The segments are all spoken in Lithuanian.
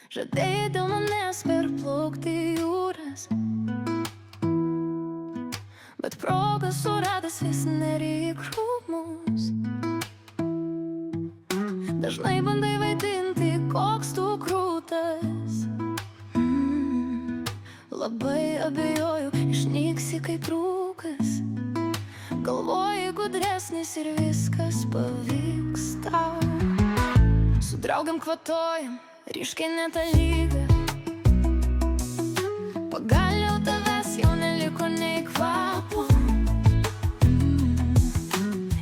Žadėjai dėl manęs perplaukti jūras, bet progą suradęs vis neri į krūmus. Dažnai bandai vaidinti, koks tu krūtas. Labai abejoju, išnyksi kaip rūkas. Galvoji gudresnis ir viskas pavyks tau. Su draugiam kvatojam, ryškiai netalyga. Pagaliau tavęs jau neliko nei kvapo.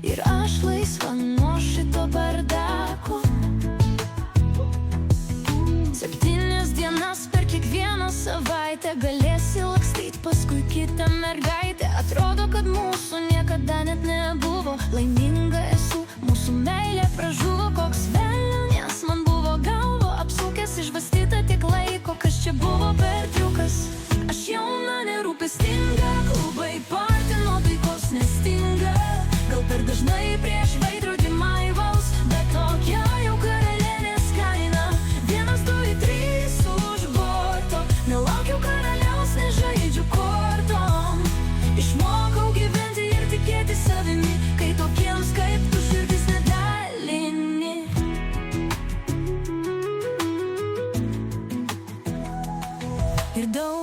Ir aš laisva nuo šito bardako. 7 dienas per kiekvieną savaitę galėsi lakstyt paskui kitą mergaitę. Atrodo, kad mūsų niekada net nebuvo. Laiminga esu, mūsų meilė pražuvo. Koks velnias man buvo galvo apsukęs, išbastyta tiek laiko, kas čia buvo per triukas. Aš jauna, nerūpestinga, klubai party, nuotaikos nestinga. Gal per dažnai prieš veidrodį maivaus, bet tokia jau karalienės kaina. 1, 2, 3 už borto, nelaukiu karaliaus, nežaidžiu kortom. Išmokau gyventi ir tikėti savimi, kai tokiems kaip tu širdis nedalini. Ir daug